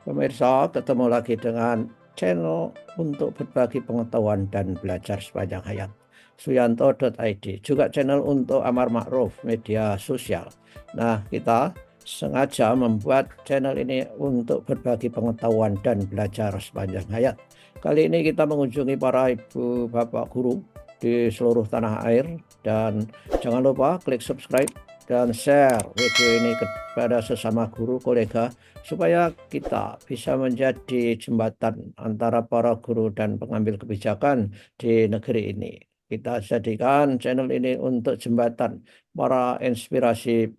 Pemirsa, ketemu lagi dengan channel untuk berbagi pengetahuan dan belajar sepanjang hayat. Suyanto.id, juga channel untuk Amar Ma'ruf, media sosial. Nah, kita sengaja membuat channel ini untuk berbagi pengetahuan dan belajar sepanjang hayat. Kali ini kita mengunjungi para ibu bapak guru di seluruh tanah air, dan jangan lupa klik subscribe dan share video ini kepada sesama guru kolega supaya kita bisa menjadi jembatan antara para guru dan pengambil kebijakan di negeri ini. Kita jadikan channel ini untuk jembatan para inspirasi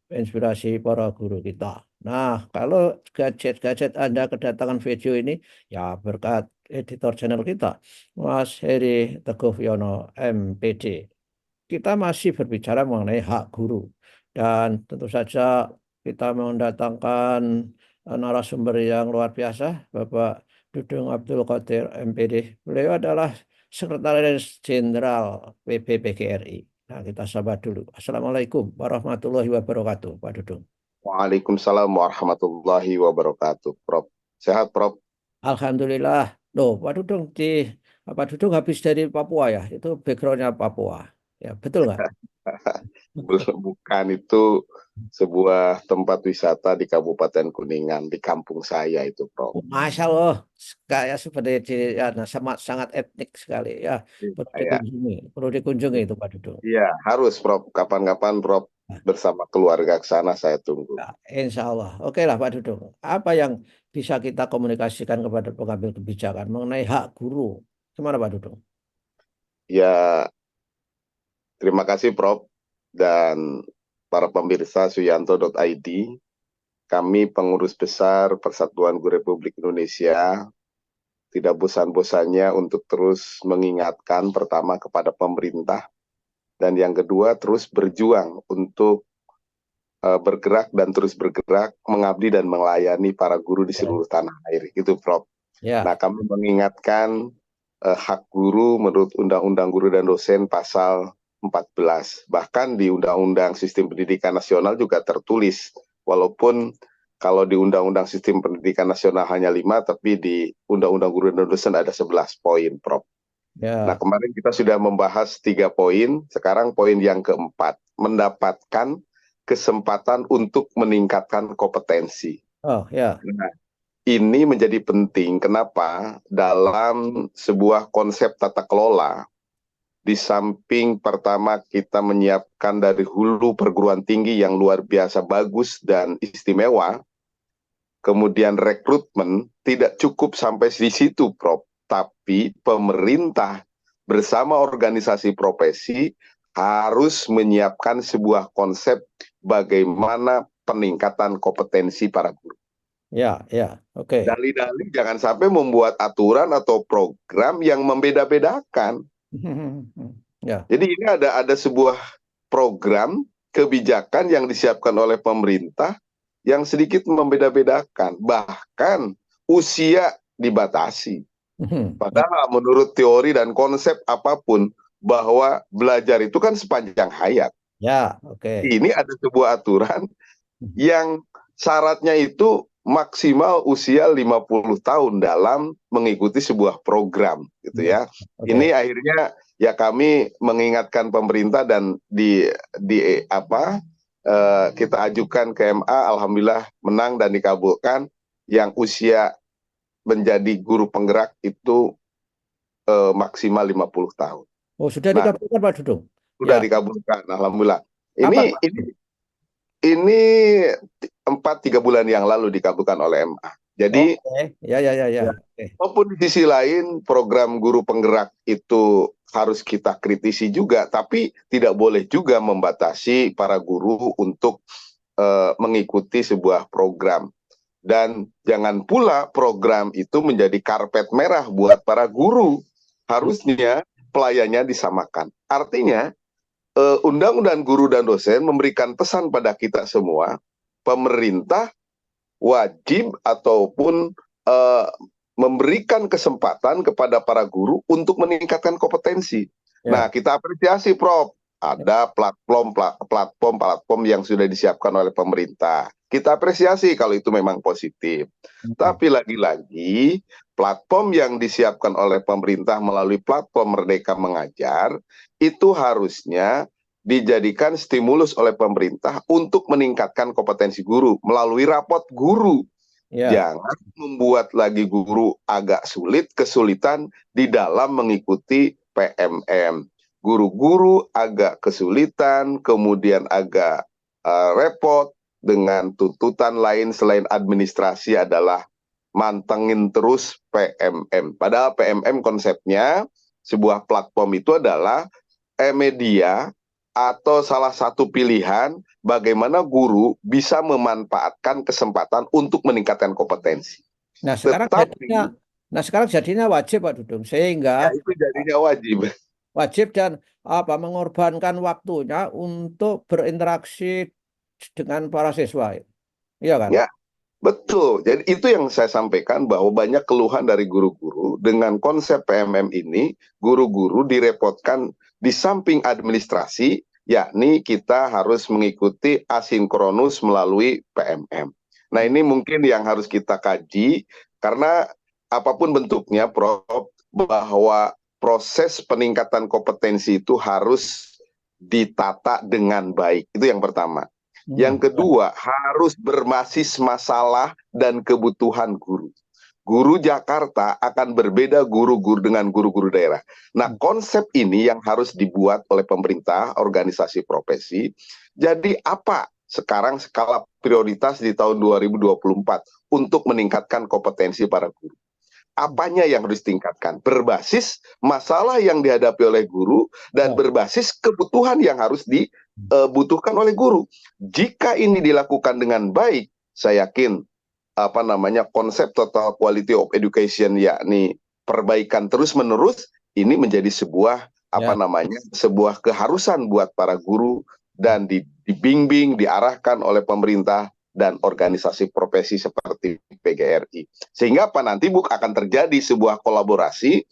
para guru kita. Nah, kalau gadget-gadget Anda kedatangan video ini, ya berkat editor channel kita, Mas Heri Teguh Yono, MPD. Kita masih berbicara mengenai hak guru. Dan tentu saja kita mendatangkan narasumber yang luar biasa, Bapak Dudung Abdul Qadir, MPD. Beliau adalah Sekretaris Jenderal PBPGRI. Nah, kita sahabat dulu. Assalamualaikum warahmatullahi wabarakatuh, Pak Dudung. Waalaikumsalam warahmatullahi wabarakatuh. Prof. Sehat, Prof? Alhamdulillah. Loh, Pak Dudung habis dari Papua ya? Itu backgroundnya Papua. Ya, betul nggak? Bukan, itu sebuah tempat wisata di Kabupaten Kuningan, di kampung saya itu, Prof. Masya Allah, kayak seperti ya, nah, sangat etnik sekali ya, Ya, perlu dikunjungi itu Pak Dudung. iya, harus, Prof. Kapan-kapan, Prof, Nah, bersama keluarga ke sana, saya tunggu. ya, Insya Allah. Oke lah Pak Dudung. Apa yang bisa kita komunikasikan kepada pengambil kebijakan mengenai hak guru? Gimana Pak Dudung? Ya, terima kasih, Prof. Dan para pemirsa Suyanto.id, kami pengurus besar Persatuan Guru Republik Indonesia tidak bosan-bosannya untuk terus mengingatkan pertama kepada pemerintah, dan yang kedua terus berjuang untuk bergerak dan terus bergerak mengabdi dan melayani para guru di seluruh tanah air. Itu, Prof. Nah, Ya, kami mengingatkan hak guru menurut Undang-Undang Guru dan Dosen pasal 14. Bahkan di Undang-Undang Sistem Pendidikan Nasional juga tertulis, walaupun kalau di Undang-Undang Sistem Pendidikan Nasional hanya 5, tapi di Undang-Undang Guru dan Dosen ada 11 poin, Prof. Nah, ya. kemarin kita sudah membahas 3 poin, sekarang poin yang keempat, mendapatkan kesempatan untuk meningkatkan kompetensi. Oh ya. Nah, ini menjadi penting. Kenapa? Dalam sebuah konsep tata kelola, di samping pertama kita menyiapkan dari hulu perguruan tinggi yang luar biasa bagus dan istimewa, kemudian rekrutmen tidak cukup sampai di situ, Prof. Tapi pemerintah bersama organisasi profesi harus menyiapkan sebuah konsep bagaimana peningkatan kompetensi para guru. Ya, ya. Oke. Dalih-dalih jangan sampai membuat aturan atau program yang membeda-bedakan. Ya, Jadi ini ada sebuah program kebijakan yang disiapkan oleh pemerintah yang sedikit membeda-bedakan. Bahkan usia dibatasi. Padahal menurut teori dan konsep apapun, bahwa belajar itu kan sepanjang hayat. ya. Oke. Ini ada sebuah aturan yang syaratnya itu maksimal usia 50 tahun dalam mengikuti sebuah program gitu ya. Oke. Ini akhirnya ya kami mengingatkan pemerintah, dan kita ajukan ke MA, alhamdulillah menang dan dikabulkan, yang usia menjadi guru penggerak itu maksimal 50 tahun. Oh, sudah Nah, dikabulkan Pak Dudung? sudah Ya. dikabulkan alhamdulillah. Kapan Ini Pak? ini ini 3 bulan yang lalu dikabulkan oleh MA. Jadi, Oke. Ya, ya, ya, ya. ya, Oke. walaupun di sisi lain program guru penggerak itu harus kita kritisi juga, tapi tidak boleh juga membatasi para guru untuk mengikuti sebuah program. Dan jangan pula program itu menjadi karpet merah buat para guru. Harusnya pelayannya disamakan. Artinya, Undang-Undang Guru dan Dosen memberikan pesan pada kita semua, pemerintah wajib ataupun uh, memberikan kesempatan kepada para guru untuk meningkatkan kompetensi. Nah, Ya. kita apresiasi, Prof. Ada platform yang sudah disiapkan oleh pemerintah. kita apresiasi kalau itu memang positif. Tapi lagi-lagi platform yang disiapkan oleh pemerintah melalui platform Merdeka Mengajar itu harusnya dijadikan stimulus oleh pemerintah untuk meningkatkan kompetensi guru melalui rapot guru. Ya. Jangan membuat lagi guru agak kesulitan di dalam mengikuti PMM. Guru-guru agak kesulitan, kemudian agak repot dengan tuntutan lain selain administrasi adalah mantengin terus PMM. Padahal PMM konsepnya sebuah platform itu adalah media atau salah satu pilihan bagaimana guru bisa memanfaatkan kesempatan untuk meningkatkan kompetensi. Nah, Tetapi sekarang jadinya wajib Pak Dudung, ya sehingga itu jadinya wajib. wajib dan mengorbankan waktunya untuk berinteraksi dengan para siswa. Iya kan? Ya, betul. Jadi itu yang saya sampaikan bahwa banyak keluhan dari guru-guru dengan konsep PMM ini, guru-guru direpotkan di samping administrasi, yakni kita harus mengikuti asinkronus melalui PMM. Nah, ini mungkin yang harus kita kaji karena apapun bentuknya, Prof, bahwa proses peningkatan kompetensi itu harus ditata dengan baik. Itu yang pertama. Yang kedua, harus berbasis masalah dan kebutuhan guru. Guru Jakarta akan berbeda guru-guru dengan guru-guru daerah. Nah, konsep ini yang harus dibuat oleh pemerintah, organisasi profesi. Jadi apa sekarang skala prioritas di tahun 2024 untuk meningkatkan kompetensi para guru? Apanya yang harus ditingkatkan? Berbasis masalah yang dihadapi oleh guru dan berbasis kebutuhan yang harus dibutuhkan oleh guru. Jika ini dilakukan dengan baik, saya yakin konsep total quality of education, yakni perbaikan terus-menerus, ini menjadi sebuah sebuah keharusan buat para guru dan dibimbing, diarahkan oleh pemerintah dan organisasi profesi seperti PGRI. Sehingga nanti akan terjadi sebuah kolaborasi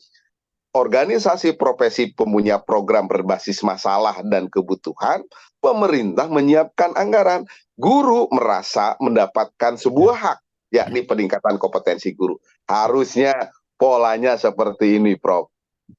organisasi profesi punya program berbasis masalah dan kebutuhan, pemerintah menyiapkan anggaran, guru merasa mendapatkan sebuah hak, yakni peningkatan kompetensi guru. Harusnya polanya seperti ini, Prof.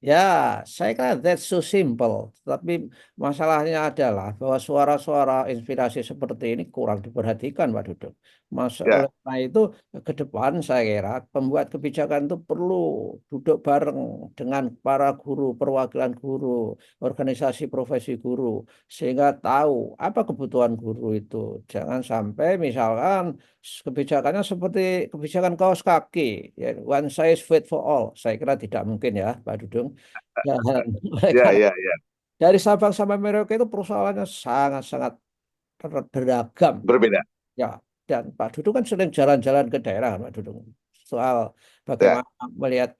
Ya, saya kira that's so simple. Tapi masalahnya adalah bahwa suara-suara inspirasi seperti ini kurang diperhatikan, Pak Dudung. Oleh karena itu, ke depan saya kira pembuat kebijakan itu perlu duduk bareng dengan para guru, perwakilan guru, organisasi profesi guru, sehingga tahu apa kebutuhan guru itu. Jangan sampai misalkan kebijakannya seperti kebijakan kaos kaki, ya, one size fit for all. Saya kira tidak mungkin ya, Pak Dudung. Dan mereka dari Sabang sampai Merauke itu persoalannya sangat-sangat beragam. Berbeda. Ya, dan Pak Dudung kan sering jalan-jalan ke daerah, Pak Dudung. Soal bagaimana melihat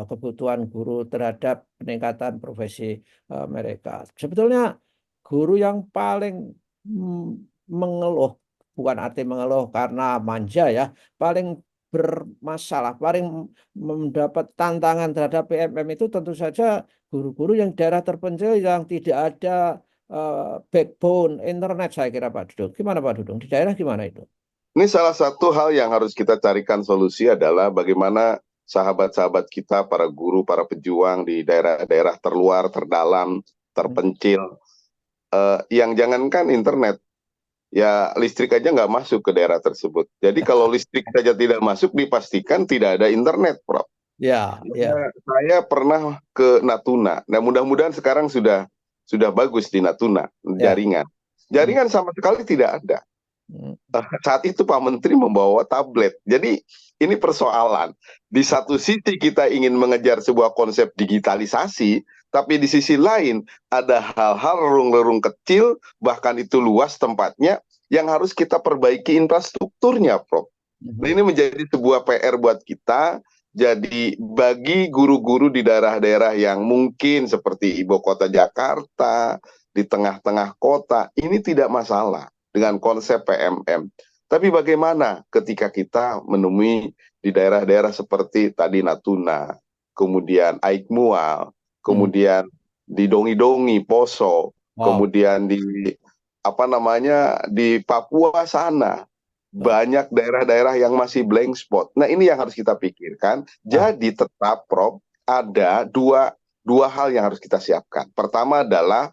kebutuhan guru terhadap peningkatan profesi mereka. Sebetulnya guru yang paling mengeluh, bukan arti mengeluh karena manja ya, paling bermasalah, paling mendapat tantangan terhadap PMM itu tentu saja guru-guru yang daerah terpencil yang tidak ada backbone internet, saya kira Pak Dudung. Gimana Pak Dudung? Di daerah gimana itu? Ini salah satu hal yang harus kita carikan solusi adalah bagaimana sahabat-sahabat kita, para guru, para pejuang di daerah-daerah terluar, terdalam, terpencil, yang jangankan internet, ya listrik aja nggak masuk ke daerah tersebut. Jadi kalau listrik saja tidak masuk, dipastikan tidak ada internet, Prof. Ya. Saya pernah ke Natuna. Nah, mudah-mudahan sekarang sudah bagus di Natuna jaringan. Jaringan sama sekali tidak ada. Saat itu Pak Menteri membawa tablet. Jadi ini persoalan. Di satu sisi kita ingin mengejar sebuah konsep digitalisasi, tapi di sisi lain ada hal-hal relung-relung kecil, bahkan itu luas tempatnya, yang harus kita perbaiki infrastrukturnya, Prof. Nah, ini menjadi sebuah PR buat kita. Jadi bagi guru-guru di daerah-daerah yang mungkin seperti ibu kota Jakarta, di tengah-tengah kota, ini tidak masalah dengan konsep PMM. Tapi bagaimana ketika kita menemui di daerah-daerah seperti tadi Natuna, kemudian Aikmual, kemudian di Dongi-Dongi, Poso, kemudian di di Papua sana banyak daerah-daerah yang masih blank spot. Nah, ini yang harus kita pikirkan. Jadi tetap, Prof, ada dua hal yang harus kita siapkan. Pertama adalah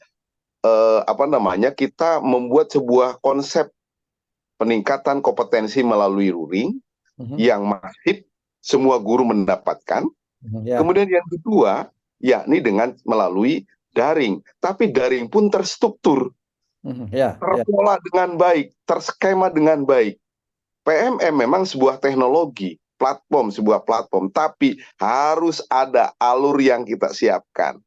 kita membuat sebuah konsep peningkatan kompetensi melalui luring yang masif, semua guru mendapatkan. Kemudian yang kedua, yakni dengan melalui daring. Tapi daring pun terstruktur, terpola dengan baik, terskema dengan baik. PMM memang sebuah teknologi, sebuah platform, tapi harus ada alur yang kita siapkan.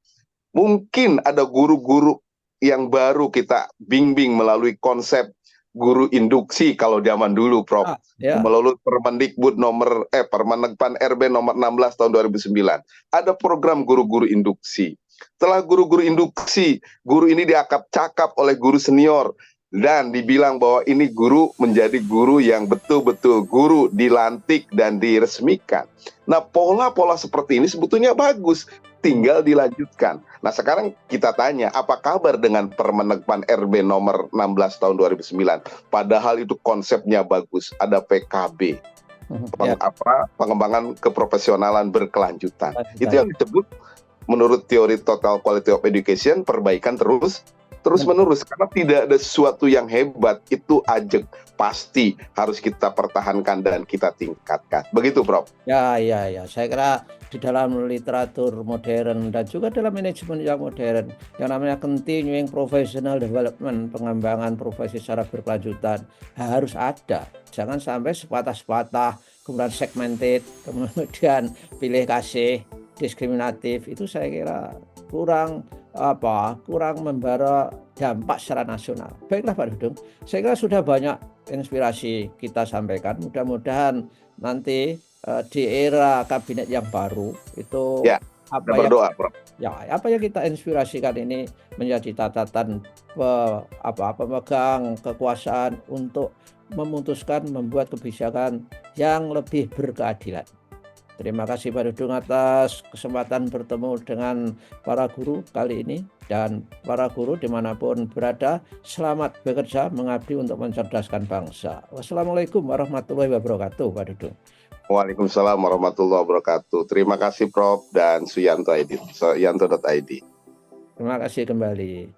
Mungkin ada guru-guru yang baru kita bimbing melalui konsep guru induksi kalau zaman dulu, Prof. Melalui Permendikbud RB nomor 16 tahun 2009. Ada program guru-guru induksi. Setelah guru-guru induksi, guru ini diakap-cakap oleh guru senior dan dibilang bahwa ini guru menjadi guru yang betul-betul guru, dilantik dan diresmikan. Nah, pola-pola seperti ini sebetulnya bagus, tinggal dilanjutkan. Nah, sekarang kita tanya, apa kabar dengan Permendikbud RB nomor 16 tahun 2009? Padahal itu konsepnya bagus, ada PKB, pengembangan keprofesionalan berkelanjutan. Itu yang disebut menurut teori Total Quality of Education, perbaikan terus menerus, karena tidak ada sesuatu yang hebat, itu ajeg, pasti harus kita pertahankan dan kita tingkatkan. Begitu, Prof. Ya. Saya kira di dalam literatur modern dan juga dalam manajemen yang modern, yang namanya continuing professional development, pengembangan profesi secara berkelanjutan harus ada. Jangan sampai sepatah-sepatah, kemudian segmented, kemudian pilih kasih, diskriminatif. Itu saya kira kurang membara dampak secara nasional. Baiklah Pak Dudung, saya kira sudah banyak inspirasi kita sampaikan. Mudah-mudahan nanti di era kabinet yang baru itu apa yang kita inspirasikan ini menjadi catatan pemegang kekuasaan untuk memutuskan membuat kebijakan yang lebih berkeadilan. Terima kasih Pak Dudung atas kesempatan bertemu dengan para guru kali ini. Dan para guru dimanapun berada, selamat bekerja mengabdi untuk mencerdaskan bangsa. Wassalamualaikum warahmatullahi wabarakatuh, Pak Dudung. Waalaikumsalam warahmatullahi wabarakatuh. Terima kasih Prof dan Suyanto.id. Terima kasih kembali.